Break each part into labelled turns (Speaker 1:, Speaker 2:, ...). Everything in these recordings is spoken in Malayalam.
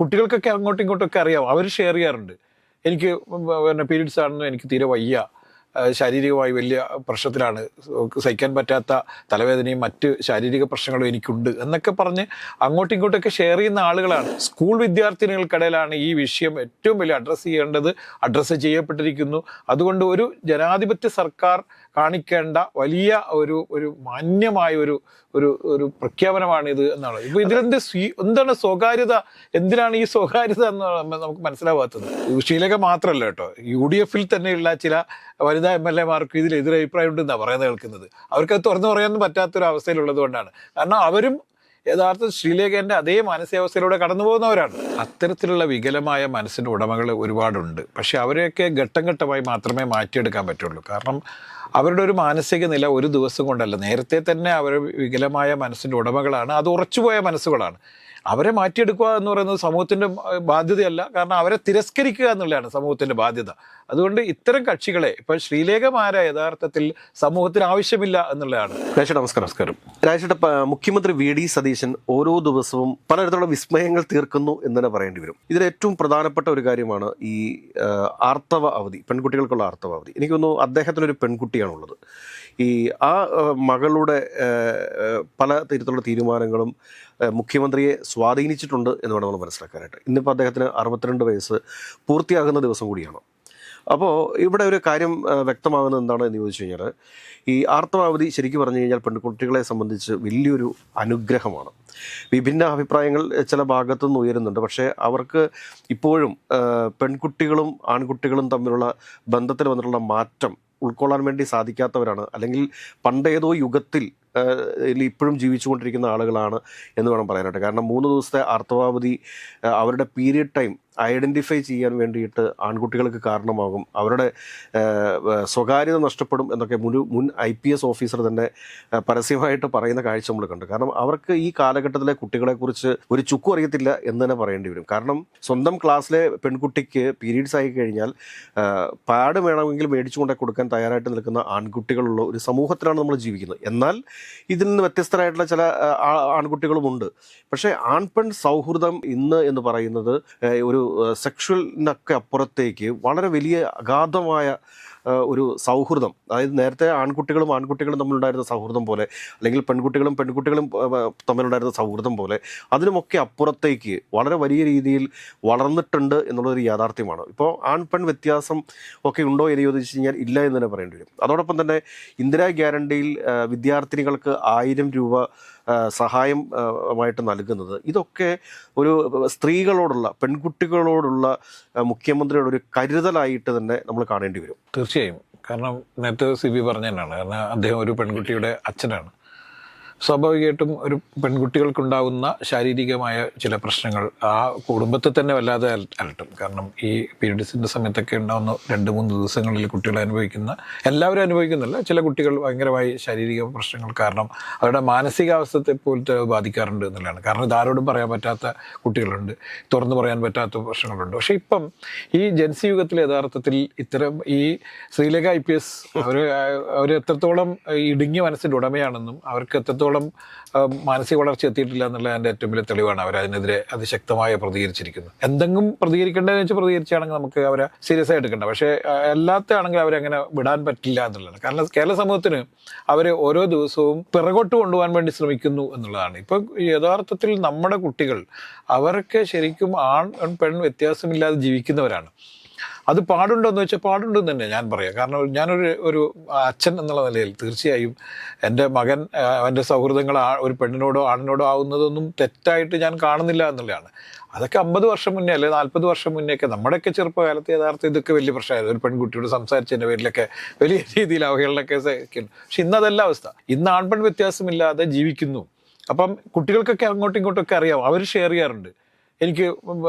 Speaker 1: കുട്ടികൾക്കൊക്കെ അങ്ങോട്ടും ഇങ്ങോട്ടൊക്കെ അറിയാം, അവർ ഷെയർ ചെയ്യാറുണ്ട്. എനിക്ക് പീരീഡ്സ് ആണെന്നും എനിക്ക് തീരെ വയ്യ, ശാരീരികമായി വലിയ പ്രശ്നത്തിലാണ്, സഹിക്കാൻ പറ്റാത്ത തലവേദനയും മറ്റ് ശാരീരിക പ്രശ്നങ്ങളും എനിക്കുണ്ട് എന്നൊക്കെ പറഞ്ഞ് അങ്ങോട്ടും ഇങ്ങോട്ടൊക്കെ ഷെയർ ചെയ്യുന്ന ആളുകളാണ്. സ്കൂൾ വിദ്യാർത്ഥിനികൾക്കിടയിലാണ് ഈ വിഷയം ഏറ്റവും വലിയ അഡ്രസ്സ് ചെയ്യേണ്ടത്, അഡ്രസ്സ് ചെയ്യപ്പെട്ടിരിക്കുന്നു. അതുകൊണ്ട് ഒരു ജനാധിപത്യ സർക്കാർ കാണിക്കേണ്ട വലിയ ഒരു മാന്യമായ ഒരു പ്രഖ്യാപനമാണിത് എന്നാണ്. ഇപ്പൊ എന്താണ് സ്വകാര്യത, എന്തിനാണ് ഈ സ്വകാര്യത എന്ന് നമുക്ക് മനസ്സിലാവാത്തത്. ഷീലക മാത്രമല്ല കേട്ടോ, UDF തന്നെയുള്ള ചില വനിതാ MLA-മാർക്ക് ഇതിൽ എതിരഭിപ്രായം ഉണ്ടെന്നാണ് പറയുന്നത് കേൾക്കുന്നത്. അവർക്കത് തുറന്നു പറയാനൊന്നും പറ്റാത്തൊരു അവസ്ഥയിലുള്ളത് കൊണ്ടാണ്. കാരണം അവരും യഥാർത്ഥ ശ്രീലേഖന്റെ അതേ മാനസികാവസ്ഥയിലൂടെ കടന്നു പോകുന്നവരാണ്. അത്തരത്തിലുള്ള വികലമായ മനസ്സിൻ്റെ ഉടമകൾ ഒരുപാടുണ്ട്. പക്ഷെ അവരെയൊക്കെ ഘട്ടം ഘട്ടമായി മാത്രമേ മാറ്റിയെടുക്കാൻ പറ്റുള്ളൂ. കാരണം അവരുടെ ഒരു മാനസിക നില ഒരു ദിവസം കൊണ്ടല്ല, നേരത്തെ തന്നെ അവർ വികലമായ മനസ്സിൻ്റെ ഉടമകളാണ്, അത് ഉറച്ചുപോയ മനസ്സുകളാണ്. അവരെ മാറ്റിയെടുക്കുക എന്ന് പറയുന്നത് സമൂഹത്തിൻ്റെ ബാധ്യതയല്ല, കാരണം അവരെ തിരസ്കരിക്കുക എന്നുള്ളതാണ് സമൂഹത്തിൻ്റെ ബാധ്യത. അതുകൊണ്ട് ഇത്തരം കക്ഷികളെ ഇപ്പോൾ ശ്രീലേഖമാരെ യഥാർത്ഥത്തിൽ സമൂഹത്തിന് ആവശ്യമില്ല എന്നുള്ളതാണ്.
Speaker 2: നമസ്കാരം. രാജേട്ട, മുഖ്യമന്ത്രി VD സതീശൻ ഓരോ ദിവസവും പലതരത്തിലുള്ള വിസ്മയങ്ങൾ തീർക്കുന്നു എന്ന് തന്നെ പറയേണ്ടി വരും. ഇതിൽ ഏറ്റവും പ്രധാനപ്പെട്ട ഒരു കാര്യമാണ് ഈ ആർത്തവ അവധി, പെൺകുട്ടികൾക്കുള്ള ആർത്തവ അവധി. എനിക്ക് തോന്നുന്നു അദ്ദേഹത്തിനൊരു പെൺകുട്ടിയാണുള്ളത്. ആ മകളുടെ പല തരത്തിലുള്ള തീരുമാനങ്ങളും മുഖ്യമന്ത്രിയെ സ്വാധീനിച്ചിട്ടുണ്ട് എന്ന് വേണം നമ്മൾ മനസ്സിലാക്കാനായിട്ട്. ഇന്നിപ്പോൾ അദ്ദേഹത്തിന് 62 വയസ്സ് പൂർത്തിയാകുന്ന ദിവസം കൂടിയാണ്. അപ്പോൾ ഇവിടെ ഒരു കാര്യം വ്യക്തമാകുന്നത് എന്താണ് എന്ന് ചോദിച്ചു കഴിഞ്ഞാൽ, ഈ ആർത്തവാവധി ശരിക്കും പറഞ്ഞു കഴിഞ്ഞാൽ പെൺകുട്ടികളെ സംബന്ധിച്ച് വലിയൊരു അനുഗ്രഹമാണ്. വിഭിന്ന അഭിപ്രായങ്ങൾ ചില ഭാഗത്തു നിന്ന് ഉയരുന്നുണ്ട്. പക്ഷേ അവർക്ക് ഇപ്പോഴും പെൺകുട്ടികളും ആൺകുട്ടികളും തമ്മിലുള്ള ബന്ധത്തിൽ വന്നിട്ടുള്ള മാറ്റം ഉൾക്കൊള്ളാൻ വേണ്ടി സാധിക്കാത്തവരാണ്, അല്ലെങ്കിൽ പണ്ടേതോ യുഗത്തിൽ ഇപ്പോഴും ജീവിച്ചുകൊണ്ടിരിക്കുന്ന ആളുകളാണ് എന്ന് വേണം പറയാനായിട്ട്. കാരണം 3 ദിവസത്തെ ആർത്തവാവധി അവരുടെ പീരിയഡ് ടൈം ഐഡൻറ്റിഫൈ ചെയ്യാൻ വേണ്ടിയിട്ട് ആൺകുട്ടികൾക്ക് കാരണമാകും, അവരുടെ സ്വകാര്യത നഷ്ടപ്പെടും എന്നൊക്കെ മുൻ IPS ഓഫീസർ തന്നെ പരസ്യമായിട്ട് പറയുന്ന കാഴ്ച നമ്മൾ കണ്ടു. കാരണം അവർക്ക് ഈ കാലഘട്ടത്തിലെ കുട്ടികളെക്കുറിച്ച് ഒരു ചുക്കും അറിയത്തില്ല എന്ന് തന്നെ പറയേണ്ടി വരും. കാരണം സ്വന്തം ക്ലാസ്സിലെ പെൺകുട്ടിക്ക് പീരീഡ്സ് ആയി കഴിഞ്ഞാൽ പാഡ് വേണമെങ്കിൽ മേടിച്ചു കൊണ്ടേ കൊടുക്കാൻ തയ്യാറായിട്ട് നിൽക്കുന്ന ആൺകുട്ടികളുള്ള ഒരു സമൂഹത്തിലാണ് നമ്മൾ ജീവിക്കുന്നത്. എന്നാൽ ഇതിൽ നിന്ന് വ്യത്യസ്തരായിട്ടുള്ള ചില ആൺകുട്ടികളുമുണ്ട്. പക്ഷേ ആൺപെൺ സൗഹൃദം ഇന്ന് എന്ന് പറയുന്നത് ഒരു സെക്ഷുവലിനൊക്കെ അപ്പുറത്തേക്ക് വളരെ വലിയ അഗാധമായ ഒരു സൗഹൃദം, അതായത് നേരത്തെ ആൺകുട്ടികളും തമ്മിലുണ്ടായിരുന്ന സൗഹൃദം പോലെ, അല്ലെങ്കിൽ പെൺകുട്ടികളും തമ്മിലുണ്ടായിരുന്ന സൗഹൃദം പോലെ, അതിനുമൊക്കെ അപ്പുറത്തേക്ക് വളരെ വലിയ രീതിയിൽ വളർന്നിട്ടുണ്ട് എന്നുള്ളൊരു യാഥാർത്ഥ്യമാണ്. ഇപ്പോൾ ആൺപെൺ വ്യത്യാസം ഒക്കെ ഉണ്ടോ എന്ന് ചോദിച്ചു കഴിഞ്ഞാൽ ഇല്ല എന്ന് തന്നെ പറയേണ്ടി വരും. അതോടൊപ്പം തന്നെ ഇന്ദിരാ ഗ്യാരണ്ടിയിൽ വിദ്യാർത്ഥിനികൾക്ക് 1000 രൂപ സഹായമായിട്ട് നൽകുന്നത്, ഇതൊക്കെ ഒരു സ്ത്രീകളോടുള്ള, പെൺകുട്ടികളോടുള്ള മുഖ്യമന്ത്രിയുടെ ഒരു കരുതലായിട്ട് തന്നെ നമ്മൾ കാണേണ്ടി വരും.
Speaker 1: തീർച്ചയായും. കാരണം നേരത്തെ CB പറഞ്ഞ തന്നെയാണ്. കാരണം അദ്ദേഹം ഒരു പെൺകുട്ടിയുടെ അച്ഛനാണ്. സ്വാഭാവികമായിട്ടും ഒരു പെൺകുട്ടികൾക്കുണ്ടാകുന്ന ശാരീരികമായ ചില പ്രശ്നങ്ങൾ ആ കുടുംബത്തെ തന്നെ വല്ലാതെ അലട്ടും. കാരണം ഈ പീരീഡ്സിൻ്റെ സമയത്തൊക്കെ ഉണ്ടാകുന്ന 2-3 ദിവസങ്ങളിൽ കുട്ടികൾ എല്ലാവരും അനുഭവിക്കുന്നില്ല, ചില കുട്ടികൾ ഭയങ്കരമായി ശാരീരിക പ്രശ്നങ്ങൾ കാരണം അവരുടെ മാനസികാവസ്ഥത്തെ പോലത്തെ ബാധിക്കാറുണ്ട് എന്നുള്ളതാണ്. കാരണം ഇതാരോടും പറയാൻ പറ്റാത്ത കുട്ടികളുണ്ട്, തുറന്നു പറയാൻ പറ്റാത്ത പ്രശ്നങ്ങളുണ്ട്. പക്ഷേ ഇപ്പം ഈ ജൻസി യുഗത്തിൽ യഥാർത്ഥത്തിൽ ഇത്തരം ഈ ശ്രീലേഖ IPS അവർ എത്രത്തോളം ഇടുങ്ങിയ മനസ്സിൻ്റെ ഉടമയാണെന്നും അവർക്ക് എത്രത്തോളം മാനസിക വളർച്ച എത്തിയിട്ടില്ല എന്നുള്ള എൻ്റെ ഏറ്റവും വലിയ തെളിവാണ്. അവരതിനെതിരെ അതിശക്തമായി പ്രതികരിച്ചിരിക്കുന്നത്. എന്തെങ്കിലും പ്രതികരിക്കേണ്ടതെന്ന് വെച്ചാൽ പ്രതികരിച്ചാണെങ്കിൽ നമുക്ക് അവരെ സീരിയസ് ആയി എടുക്കണ്ട. പക്ഷേ അല്ലാത്തതാണെങ്കിൽ അവരങ്ങനെ വിടാൻ പറ്റില്ല എന്നുള്ളതാണ്. കാരണം കേരള സമൂഹത്തിന് അവരെ ഓരോ ദിവസവും പിറകോട്ട് കൊണ്ടുപോകാൻ വേണ്ടി ശ്രമിക്കുന്നു എന്നുള്ളതാണ്. ഇപ്പം യഥാർത്ഥത്തിൽ നമ്മുടെ കുട്ടികൾ അവരൊക്കെ ശരിക്കും ആൺ പെൺ വ്യത്യാസമില്ലാതെ ജീവിക്കുന്നവരാണ്. അത് പാടുണ്ടോ എന്ന് വെച്ചാൽ പാടുണ്ടെന്ന് തന്നെ ഞാൻ പറയാം. കാരണം ഞാനൊരു അച്ഛൻ എന്നുള്ള നിലയിൽ തീർച്ചയായും എൻ്റെ മകൻ അവൻ്റെ സൗഹൃദങ്ങൾ ഒരു പെണ്ണിനോടോ ആണിനോടോ ആവുന്നതൊന്നും തെറ്റായിട്ട് ഞാൻ കാണുന്നില്ല എന്നുള്ളതാണ്. അതൊക്കെ 50 വർഷം മുന്നേ അല്ലെങ്കിൽ 40 വർഷം മുന്നേയൊക്കെ നമ്മുടെയൊക്കെ ചെറുപ്പകാലത്ത് യഥാർത്ഥം ഇതൊക്കെ വലിയ പ്രശ്നമായിരുന്നു. ഒരു പെൺകുട്ടിയോട് സംസാരിച്ചതിൻ്റെ പേരിലൊക്കെ വലിയ രീതിയിൽ അവഹേളനമൊക്കെ സഹിക്കുന്നു. പക്ഷെ ഇന്നതല്ല അവസ്ഥ. ഇന്ന് ആൺപെൺ വ്യത്യാസമില്ലാതെ ജീവിക്കുന്നു. അപ്പം കുട്ടികൾക്കൊക്കെ അങ്ങോട്ടും ഇങ്ങോട്ടൊക്കെ അറിയാം, അവർ ഷെയർ ചെയ്യാറുണ്ട്. എനിക്ക്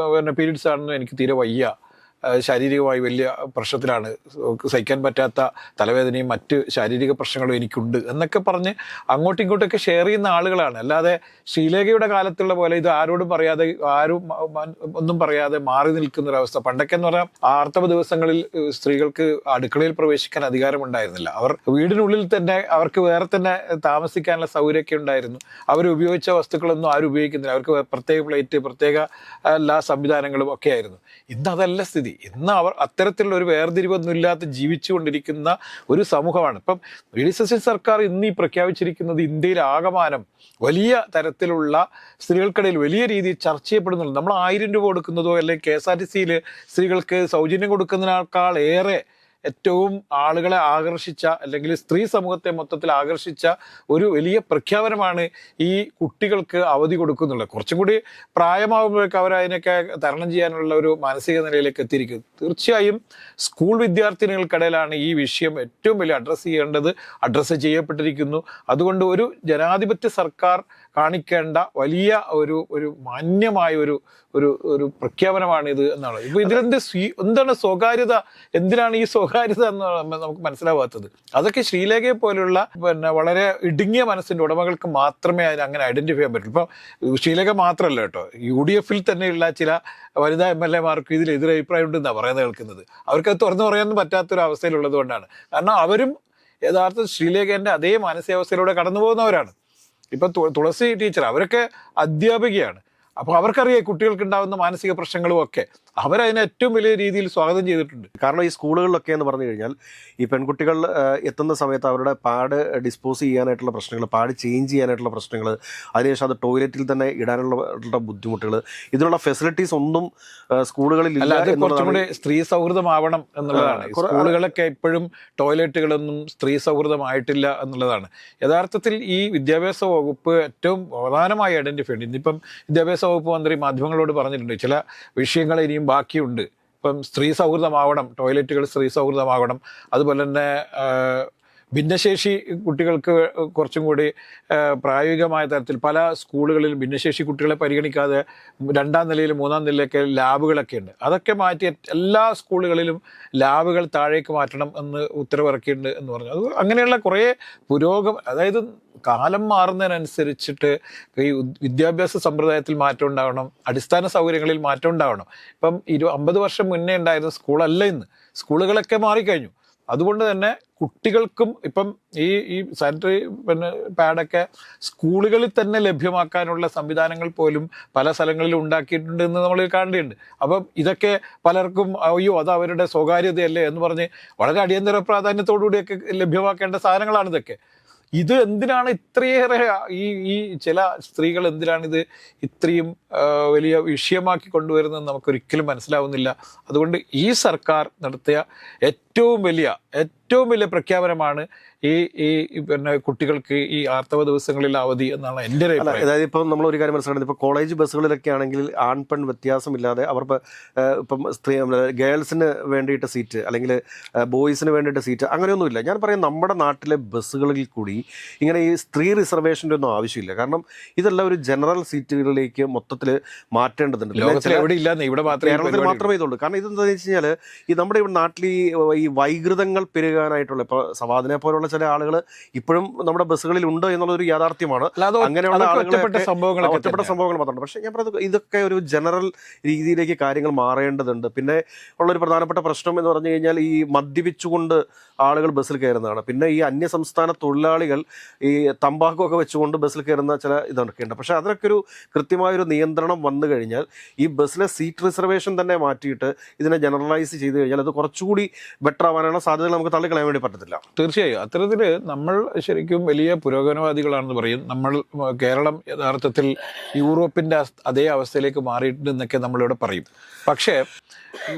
Speaker 1: പീരീഡ്സ് ആണെന്നും എനിക്ക് തീരെ വയ്യ, ശാരീരികമായി വലിയ പ്രശ്നത്തിലാണ്, സഹിക്കാൻ പറ്റാത്ത തലവേദനയും മറ്റ് ശാരീരിക പ്രശ്നങ്ങളും എനിക്കുണ്ട് എന്നൊക്കെ പറഞ്ഞ് അങ്ങോട്ടും ഇങ്ങോട്ടൊക്കെ ഷെയർ ചെയ്യുന്ന ആളുകളാണ്. അല്ലാതെ ശ്രീലേഖയുടെ കാലത്തുള്ള പോലെ ഇത് ആരോടും പറയാതെ, ആരും ഒന്നും പറയാതെ മാറി നിൽക്കുന്ന ഒരവസ്ഥ. പണ്ടൊക്കെ എന്ന് പറഞ്ഞാൽ ആർത്തവ ദിവസങ്ങളിൽ സ്ത്രീകൾക്ക് അടുക്കളയിൽ പ്രവേശിക്കാൻ അധികാരമുണ്ടായിരുന്നില്ല. അവർ വീടിനുള്ളിൽ തന്നെ അവർക്ക് വേറെ തന്നെ താമസിക്കാനുള്ള സൗകര്യമൊക്കെ ഉണ്ടായിരുന്നു. അവർ ഉപയോഗിച്ച വസ്തുക്കളൊന്നും ആരും ഉപയോഗിക്കുന്നില്ല. അവർക്ക് പ്രത്യേക പ്ലേറ്റ്, പ്രത്യേക എല്ലാ സംവിധാനങ്ങളും ഒക്കെ ആയിരുന്നു. ഇന്ന് അതല്ല സ്ഥിതി. ഇന്ന് അവർ അത്തരത്തിലുള്ള ഒരു വേർതിരിവൊന്നും ഇല്ലാതെ ജീവിച്ചുകൊണ്ടിരിക്കുന്ന ഒരു സമൂഹമാണ്. ഇപ്പം വി.ഡി. സതീശൻ സർക്കാർ ഇന്ന് ഈ പ്രഖ്യാപിച്ചിരിക്കുന്നത് ഇന്ത്യയിൽ ആകമാനം വലിയ തരത്തിലുള്ള സ്ത്രീകൾക്കിടയിൽ വലിയ രീതിയിൽ ചർച്ച ചെയ്യപ്പെടുന്നുണ്ട്. നമ്മൾ 1000 രൂപ കൊടുക്കുന്നതോ അല്ലെങ്കിൽ KSRTCയിൽ സ്ത്രീകൾക്ക് സൗജന്യം കൊടുക്കുന്നതിനേക്കാൾ ഏറെ ഏറ്റവും ആളുകളെ ആകർഷിച്ച, അല്ലെങ്കിൽ സ്ത്രീ സമൂഹത്തെ മൊത്തത്തിൽ ആകർഷിച്ച ഒരു വലിയ പ്രഖ്യാപനമാണ് ഈ കുട്ടികൾക്ക് അവധി കൊടുക്കുന്നുള്ളത്. കുറച്ചും കൂടി പ്രായമാകുമ്പോഴേക്ക് അവർ അതിനൊക്കെ തരണം ചെയ്യാനുള്ള ഒരു മാനസിക നിലയിലേക്ക് എത്തിയിരിക്കുന്നത്. തീർച്ചയായും സ്കൂൾ വിദ്യാർത്ഥിനികൾക്കിടയിലാണ് ഈ വിഷയം ഏറ്റവും വലിയ അഡ്രസ്സ് ചെയ്യപ്പെട്ടിരിക്കുന്നു. അതുകൊണ്ട് ഒരു ജനാധിപത്യ സർക്കാർ കാണിക്കേണ്ട വലിയ ഒരു മാന്യമായ ഒരു പ്രഖ്യാപനമാണിത് എന്നാണ്. ഇപ്പൊ എന്താണ് സ്വകാര്യത, എന്തിനാണ് ഈ സ്വകാര്യത എന്ന് നമുക്ക് മനസ്സിലാവാത്തത്? അതൊക്കെ ശ്രീലേഖയെ പോലുള്ള വളരെ ഇടുങ്ങിയ മനസ്സിന്റെ ഉടമകൾക്ക് മാത്രമേ അതിന് അങ്ങനെ ഐഡന്റിഫൈ ചെയ്യാൻ പറ്റുള്ളൂ. ഇപ്പൊ ശ്രീലേഖ മാത്രമല്ല കേട്ടോ, UDF തന്നെയുള്ള ചില വനിതാ MLA-മാർക്ക് ഇതിൽ എതിരഭിപ്രായം ഉണ്ടെന്നാണ് പറയുന്നത് കേൾക്കുന്നത്. അവർക്കത് തുറന്നു പറയാനൊന്നും പറ്റാത്തൊരു അവസ്ഥയിലുള്ളത് കൊണ്ടാണ്. കാരണം അവരും യഥാർത്ഥ ശ്രീലേഖന്റെ അതേ മാനസികാവസ്ഥയിലൂടെ കടന്നു പോകുന്നവരാണ്. ഇപ്പം തുളസി ടീച്ചർ അവരൊക്കെ അധ്യാപികയാണ്. അപ്പോൾ അവർക്കറിയാം കുട്ടികൾക്ക് ഉണ്ടാകുന്ന മാനസിക പ്രശ്നങ്ങളും ഒക്കെ. അവരതിനെ ഏറ്റവും വലിയ രീതിയിൽ സ്വാഗതം ചെയ്തിട്ടുണ്ട്.
Speaker 2: കാരണം ഈ സ്കൂളുകളിലൊക്കെ എന്ന് പറഞ്ഞു കഴിഞ്ഞാൽ ഈ പെൺകുട്ടികൾ എത്തുന്ന സമയത്ത് അവരുടെ പാഡ് ഡിസ്പോസ് ചെയ്യാനായിട്ടുള്ള പ്രശ്നങ്ങൾ, പാഡ് ചേഞ്ച് ചെയ്യാനായിട്ടുള്ള പ്രശ്നങ്ങൾ, അതിനുശേഷം അത് ടോയ്ലറ്റിൽ തന്നെ ഇടാനുള്ള ബുദ്ധിമുട്ടുകൾ, ഇതിനുള്ള ഫെസിലിറ്റീസ് ഒന്നും സ്കൂളുകളിൽ ഇല്ല.
Speaker 1: അത് കുറച്ചും കൂടി സ്ത്രീ സൗഹൃദമാവണം എന്നുള്ളതാണ്. സ്കൂളുകളൊക്കെ ഇപ്പോഴും ടോയ്ലറ്റുകളൊന്നും സ്ത്രീ സൗഹൃദമായിട്ടില്ല എന്നുള്ളതാണ്. യഥാർത്ഥത്തിൽ ഈ വിദ്യാഭ്യാസ വകുപ്പ് ഏറ്റവും പ്രധാനമായി ഐഡന്റിഫൈ ഉണ്ട്. ഇന്നിപ്പം വിദ്യാഭ്യാസ വകുപ്പ് മന്ത്രി മാധ്യമങ്ങളോട് പറഞ്ഞിട്ടുണ്ട് ചില വിഷയങ്ങൾ ഇനിയും ബാക്കിയുണ്ട്. ഇപ്പം സ്ത്രീ സൗഹൃദമാവണം, ടോയ്ലറ്റുകൾ സ്ത്രീ സൗഹൃദമാകണം. അതുപോലെ തന്നെ ഭിന്നശേഷി കുട്ടികൾക്ക് കുറച്ചും കൂടി പ്രായോഗികമായ തരത്തിൽ പല സ്കൂളുകളിലും ഭിന്നശേഷി കുട്ടികളെ പരിഗണിക്കാതെ 2ാം നിലയിലും 3ാം നിലയിലൊക്കെ ലാബുകളൊക്കെ ഉണ്ട്. അതൊക്കെ മാറ്റി എല്ലാ സ്കൂളുകളിലും ലാബുകൾ താഴേക്ക് മാറ്റണം എന്ന് ഉത്തരവിറക്കിയിട്ടുണ്ട് എന്ന് പറഞ്ഞു. അത് അങ്ങനെയുള്ള കുറേ അതായത് കാലം മാറുന്നതിനനുസരിച്ചിട്ട് ഈ വിദ്യാഭ്യാസ സമ്പ്രദായത്തിൽ മാറ്റം ഉണ്ടാവണം, അടിസ്ഥാന സൗകര്യങ്ങളിൽ മാറ്റം ഉണ്ടാവണം. ഇപ്പം 50 വർഷം മുന്നേ ഉണ്ടായിരുന്ന സ്കൂളല്ല ഇന്ന്. സ്കൂളുകളൊക്കെ മാറിക്കഴിഞ്ഞു. അതുകൊണ്ട് തന്നെ കുട്ടികൾക്കും ഇപ്പം ഈ സാനിറ്ററി പാഡൊക്കെ സ്കൂളുകളിൽ തന്നെ ലഭ്യമാക്കാനുള്ള സംവിധാനങ്ങൾ പോലും പല സ്ഥലങ്ങളിലും ഉണ്ടാക്കിയിട്ടുണ്ട് എന്ന് നമ്മൾ കാണേണ്ടതുണ്ട്. അപ്പം ഇതൊക്കെ പലർക്കും അയ്യോ അത് അവരുടെ സ്വകാര്യതയല്ലേ എന്ന് പറഞ്ഞ് വളരെ അടിയന്തര പ്രാധാന്യത്തോടുകൂടിയൊക്കെ ലഭ്യമാക്കേണ്ട സാധനങ്ങളാണ് ഇതൊക്കെ. ഇത് എന്തിനാണ് ഇത്രയേറെ ഈ ചില സ്ത്രീകൾ എന്തിനാണിത് ഇത്രയും വലിയ വിഷയമാക്കി കൊണ്ടുവരുന്നത് നമുക്കൊരിക്കലും മനസ്സിലാവുന്നില്ല. അതുകൊണ്ട് ഈ സർക്കാർ നടത്തിയ ഏറ്റവും വലിയ പ്രഖ്യാപനമാണ് ഈ കുട്ടികൾക്ക് ഈ ആർത്തവ ദിവസങ്ങളിൽ അവധി എന്നാണ് എൻ്റെ ഒരു അഭിപ്രായം.
Speaker 2: അതായത് ഇപ്പം നമ്മളൊരു കാര്യം മനസ്സിലാക്കുന്നത്, ഇപ്പോൾ കോളേജ് ബസ്സുകളിലൊക്കെ ആണെങ്കിൽ ആൺ പെൺ വ്യത്യാസമില്ലാതെ അവർ ഇപ്പം ഗേൾസിന് വേണ്ടിയിട്ട് സീറ്റ് അല്ലെങ്കിൽ ബോയ്സിന് വേണ്ടിയിട്ട് സീറ്റ് അങ്ങനെയൊന്നുമില്ല. ഞാൻ പറയാം നമ്മുടെ നാട്ടിലെ ബസ്സുകളിൽ കൂടി ഇങ്ങനെ ഈ സ്ത്രീ റിസർവേഷൻ്റെ ഒന്നും ആവശ്യമില്ല. കാരണം ഇതെല്ലാം ഒരു ജനറൽ സീറ്റുകളിലേക്ക് മൊത്തത്തിൽ മാറ്റേണ്ടതുണ്ട്.
Speaker 1: ഇവിടെ
Speaker 2: കേരളത്തിൽ മാത്രമേ ഇതുള്ളൂ. കാരണം ഇതെന്താണെന്ന് വെച്ച് കഴിഞ്ഞാൽ ഈ നമ്മുടെ ഇവിടെ നാട്ടിൽ ഈ വൈകൃതങ്ങൾ പെരുകാനായിട്ടുള്ള ഇപ്പോൾ സവാദിനെ പോലുള്ള ചില ആളുകൾ ഇപ്പോഴും നമ്മുടെ ബസ്സുകളിൽ ഉണ്ട് എന്നുള്ളൊരു യാഥാർത്ഥ്യമാണ്. അങ്ങനെയുള്ള ഒറ്റപ്പെട്ട സംഭവങ്ങൾ മാത്രമാണ്. പക്ഷേ ഞാൻ പറയുന്നത് ഇതൊക്കെ ഒരു ജനറൽ രീതിയിലേക്ക് കാര്യങ്ങൾ മാറേണ്ടതുണ്ട്. പിന്നെ ഉള്ളൊരു പ്രധാനപ്പെട്ട പ്രശ്നം എന്ന് പറഞ്ഞു കഴിഞ്ഞാൽ ഈ മദ്യപിച്ചുകൊണ്ട് ആളുകൾ ബസ്സിൽ കയറുന്നതാണ്. പിന്നെ ഈ അന്യസംസ്ഥാന തൊഴിലാളികൾ ഈ തമ്പാക്കുമൊക്കെ വെച്ചുകൊണ്ട് ബസ്സിൽ കയറുന്ന ചില ഇതൊക്കെ ഉണ്ട്. പക്ഷേ അതിനൊക്കെ ഒരു കൃത്യമായൊരു നിയന്ത്രണം വന്നു കഴിഞ്ഞാൽ ഈ ബസ്സിലെ സീറ്റ് റിസർവേഷൻ തന്നെ മാറ്റിയിട്ട് ഇതിനെ ജനറലൈസ് ചെയ്ത് കഴിഞ്ഞാൽ അത് കുറച്ചുകൂടി ബെറ്റർ ആവാനുള്ള സാധ്യതകൾ നമുക്ക് തള്ളിക്കളയാൻ വേണ്ടി പറ്റത്തില്ല.
Speaker 1: തീർച്ചയായും അത്തരത്തിൽ നമ്മൾ ശരിക്കും വലിയ പുരോഗമനവാദികളാണെന്ന് പറയും. കേരളം യഥാർത്ഥത്തിൽ യൂറോപ്പിൻ്റെ അതേ അവസ്ഥയിലേക്ക് മാറിയിട്ടുണ്ടെന്നൊക്കെ നമ്മളിവിടെ പറയും. പക്ഷേ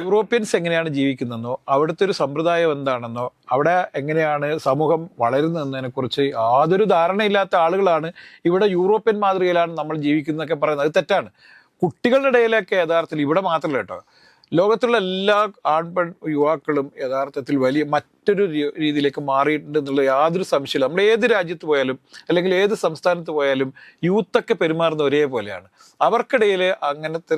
Speaker 1: യൂറോപ്യൻസ് എങ്ങനെയാണ് ജീവിക്കുന്നതെന്നോ അവിടുത്തെ ഒരു സമ്പ്രദായം എന്താണെന്നോ അവിടെ എങ്ങനെയാണ് സമൂഹം വളരുന്നതെന്നതിനെക്കുറിച്ച് യാതൊരു ധാരണയില്ലാത്ത ആളുകളാണ് ഇവിടെ യൂറോപ്യൻ മാതൃകയിലാണ് നമ്മൾ ജീവിക്കുന്നതൊക്കെ പറയുന്നത്. അത് തെറ്റാണ്. കുട്ടികളുടെ ഇടയിലൊക്കെ യഥാർത്ഥത്തിൽ ഇവിടെ മാത്രമല്ല കേട്ടോ, ലോകത്തുള്ള എല്ലാ ആൺപെൺ യുവാക്കളും യഥാർത്ഥത്തിൽ വലിയ മറ്റൊരു രീതിയിലേക്ക് മാറിയിട്ടുണ്ട് എന്നുള്ള യാതൊരു സംശയമില്ല. നമ്മൾ ഏത് രാജ്യത്ത് പോയാലും അല്ലെങ്കിൽ ഏത് സംസ്ഥാനത്ത് പോയാലും യൂത്തൊക്കെ പെരുമാറുന്ന ഒരേപോലെയാണ്. അവർക്കിടയിൽ അങ്ങനത്തെ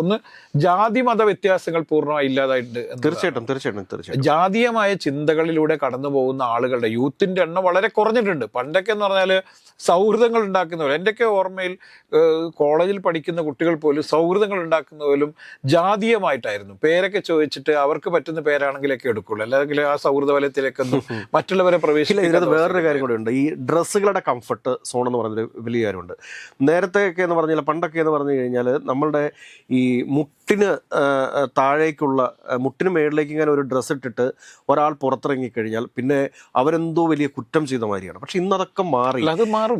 Speaker 1: ഒന്ന് ജാതി മത വ്യത്യാസങ്ങൾ പൂർണ്ണമായി ഇല്ലാതായിട്ടുണ്ട്.
Speaker 2: തീർച്ചയായിട്ടും
Speaker 1: ജാതീയമായ ചിന്തകളിലൂടെ കടന്നു പോകുന്ന ആളുകളുടെ യൂത്തിന്റെ എണ്ണം വളരെ കുറഞ്ഞിട്ടുണ്ട്. പണ്ടൊക്കെ എന്ന് പറഞ്ഞാൽ സൗഹൃദങ്ങൾ ഉണ്ടാക്കുന്നവർ, എൻ്റെയൊക്കെ ഓർമ്മയിൽ കോളേജിൽ പഠിക്കുന്ന കുട്ടികൾ പോലും സൗഹൃദങ്ങൾ ഉണ്ടാക്കുന്നവരും ജാതീയമായിട്ടായിരുന്നു. പേരൊക്കെ ചോദിച്ചിട്ട് അവർക്ക് പറ്റുന്ന പേരാണെങ്കിലൊക്കെ എടുക്കുള്ളൂ, അല്ലെങ്കിൽ ആ സൗഹൃദ വലയത്തിലേക്കൊന്നും മറ്റുള്ളവരെ പ്രവേശിക്കില്ല.
Speaker 2: വേറൊരു കാര്യം കൂടെ ഉണ്ട്, ഈ ഡ്രസ്സുകളുടെ കംഫർട്ട് സോൺ എന്ന് പറഞ്ഞൊരു വലിയ കാര്യമുണ്ട്. നേരത്തെയൊക്കെ എന്ന് പറഞ്ഞാൽ, പണ്ടൊക്കെ എന്ന് പറഞ്ഞു കഴിഞ്ഞാൽ നമ്മളുടെ ഈ മുട്ടിന് താഴേക്കുള്ള, മുട്ടിന് മേളിലേക്ക് ഇങ്ങനെ ഒരു ഡ്രസ്സ് ഇട്ടിട്ട് ഒരാൾ പുറത്തിറങ്ങിക്കഴിഞ്ഞാൽ പിന്നെ അവരെന്തോ വലിയ കുറ്റം ചെയ്ത മാതിരിയാണ്. പക്ഷെ ഇന്നതൊക്കെ മാറി.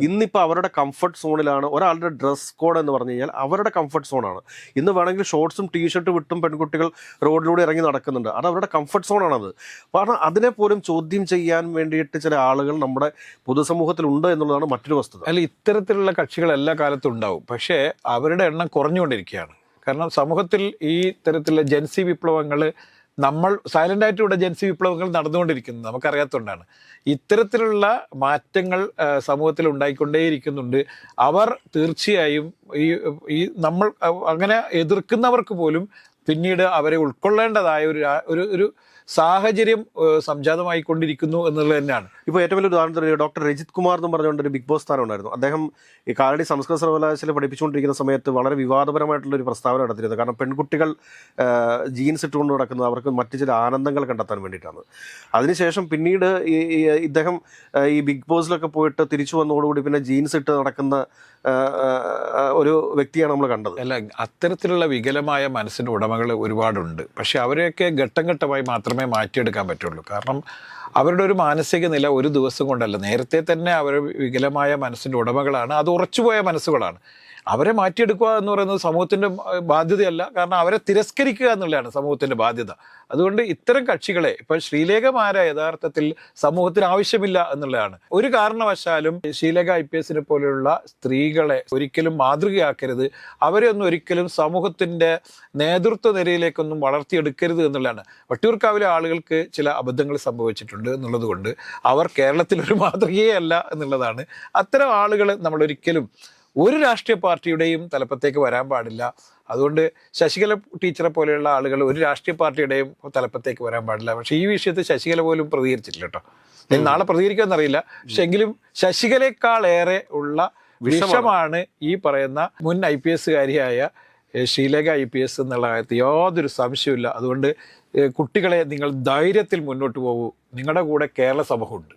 Speaker 2: ഇന്നിപ്പോൾ അവരുടെ കംഫർട്ട് സോണിലാണ്. ഒരാളുടെ ഡ്രസ് കോഡ് എന്ന് പറഞ്ഞു കഴിഞ്ഞാൽ അവരുടെ കംഫർട്ട് സോണാണ്. ഇന്ന് വേണമെങ്കിൽ ഷോർട്സും ടീഷർട്ടും വിട്ടും പെൺകുട്ടികൾ റോഡിലൂടെ ഇറങ്ങി നടക്കുന്നുണ്ട്. അത് അവരുടെ കംഫർട്ട് സോണാണത്. കാരണം അതിനെ പോലും ചോദ്യം ചെയ്യാൻ വേണ്ടിയിട്ട് ചില ആളുകൾ നമ്മുടെ പൊതുസമൂഹത്തിലുണ്ട് എന്നുള്ളതാണ് മറ്റൊരു വസ്തുത.
Speaker 1: അല്ല, ഇത്തരത്തിലുള്ള കക്ഷികൾ എല്ലാ കാലത്തും ഉണ്ടാവും. പക്ഷേ അവരുടെ എണ്ണം കുറഞ്ഞുകൊണ്ടിരിക്കുകയാണ്. കാരണം സമൂഹത്തിൽ ഈ തരത്തിലുള്ള ജൻസി വിപ്ലവങ്ങൾ, നമ്മൾ സൈലൻ്റായിട്ട് ഇവിടെ ജൻസി വിപ്ലവങ്ങൾ നടന്നുകൊണ്ടിരിക്കുന്നത് നമുക്കറിയാത്തതുകൊണ്ടാണ്. ഇത്തരത്തിലുള്ള മാറ്റങ്ങൾ സമൂഹത്തിൽ ഉണ്ടായിക്കൊണ്ടേയിരിക്കുന്നുണ്ട്. അവർ തീർച്ചയായും ഈ നമ്മൾ അങ്ങനെ എതിർക്കുന്നവർക്ക് പോലും പിന്നീട് അവരെ ഉൾക്കൊള്ളേണ്ടതായ ഒരു സാഹചര്യം സംജാതമായിക്കൊണ്ടിരിക്കുന്നു എന്നുള്ളത് തന്നെയാണ്.
Speaker 2: ഇപ്പോൾ ഏറ്റവും വലിയ ഉദാഹരണത്തിന് ഡോക്ടർ രജിത് കുമാർ എന്ന് പറഞ്ഞുകൊണ്ട് ഒരു ബിഗ് ബോസ് താരം ഉണ്ടായിരുന്നു. അദ്ദേഹം ഈ കാലടി സംസ്കൃത സർവകലാശാല പഠിപ്പിച്ചുകൊണ്ടിരിക്കുന്ന സമയത്ത് വളരെ വിവാദപരമായിട്ടുള്ളൊരു പ്രസ്താവന നടത്തിയിരുന്നത്. കാരണം പെൺകുട്ടികൾ ജീൻസ് ഇട്ടുകൊണ്ട് നടക്കുന്നത് അവർക്ക് മറ്റു ചില ആനന്ദങ്ങൾ കണ്ടെത്താൻ വേണ്ടിയിട്ടാണ്. അതിനുശേഷം പിന്നീട് ഇദ്ദേഹം ഈ ബിഗ് ബോസിലൊക്കെ പോയിട്ട് തിരിച്ചു വന്നതോടുകൂടി പിന്നെ ജീൻസ് ഇട്ട് നടക്കുന്ന ഒരു വ്യക്തിയാണ് നമ്മൾ കണ്ടത്.
Speaker 1: അല്ല, അത്തരത്തിലുള്ള വികലമായ മനസ്സിൻ്റെ ഉടമകൾ ഒരുപാടുണ്ട്. പക്ഷെ അവരെയൊക്കെ ഘട്ടം ഘട്ടമായി മാത്രമേ മാറ്റിയെടുക്കാൻ പറ്റുള്ളൂ. കാരണം അവരുടെ ഒരു മാനസിക നില ഒരു ദിവസം കൊണ്ടല്ല, നേരത്തെ തന്നെ അവർ വികലമായ മനസ്സിൻ്റെ ഉടമകളാണ്. അത് ഉറച്ചുപോയ മനസ്സുകളാണ്. അവരെ മാറ്റിയെടുക്കുക എന്ന് പറയുന്നത് സമൂഹത്തിൻ്റെ ബാധ്യതയല്ല. കാരണം അവരെ തിരസ്കരിക്കുക എന്നുള്ളതാണ് സമൂഹത്തിൻ്റെ ബാധ്യത. അതുകൊണ്ട് ഇത്തരം കക്ഷികളെ, ഇപ്പോൾ ശ്രീലേഖമാരെ യഥാർത്ഥത്തിൽ സമൂഹത്തിന് ആവശ്യമില്ല എന്നുള്ളതാണ്. ഒരു കാരണവശാലും ശ്രീലേഖ IPS പോലെയുള്ള സ്ത്രീകളെ ഒരിക്കലും മാതൃകയാക്കരുത്. അവരെ ഒന്നും ഒരിക്കലും സമൂഹത്തിൻ്റെ നേതൃത്വ നിരയിലേക്കൊന്നും വളർത്തിയെടുക്കരുത് എന്നുള്ളതാണ്. വട്ടിയൂർക്കാവിലെ ആളുകൾക്ക് ചില അബദ്ധങ്ങൾ സംഭവിച്ചിട്ടുണ്ട് എന്നുള്ളത് കൊണ്ട് അവർ കേരളത്തിലൊരു മാതൃകയേ അല്ല എന്നുള്ളതാണ്. അത്തരം ആളുകൾ നമ്മളൊരിക്കലും ഒരു രാഷ്ട്രീയ പാർട്ടിയുടെയും തലപ്പത്തേക്ക് വരാൻ പാടില്ല. അതുകൊണ്ട് ശശികല ടീച്ചറെ പോലെയുള്ള ആളുകൾ ഒരു രാഷ്ട്രീയ പാർട്ടിയുടെയും തലപ്പത്തേക്ക് വരാൻ പാടില്ല. പക്ഷേ ഈ വിഷയത്തിൽ ശശികല പോലും പ്രതികരിച്ചിട്ടില്ല കേട്ടോ. നാളെ പ്രതികരിക്കുമെന്നറിയില്ല. പക്ഷെ എങ്കിലും ശശികലയേക്കാളേറെ ഉള്ള വിഷമാണ് ഈ പറയുന്ന മുൻ IPSകാരിയായ ശ്രീലേഖ IPS എന്നുള്ള കാര്യത്തിൽ യാതൊരു സംശയമില്ല. അതുകൊണ്ട് കുട്ടികളെ, നിങ്ങൾ ധൈര്യത്തിൽ മുന്നോട്ട് പോകൂ. നിങ്ങളുടെ കൂടെ കേരള സമൂഹമുണ്ട്.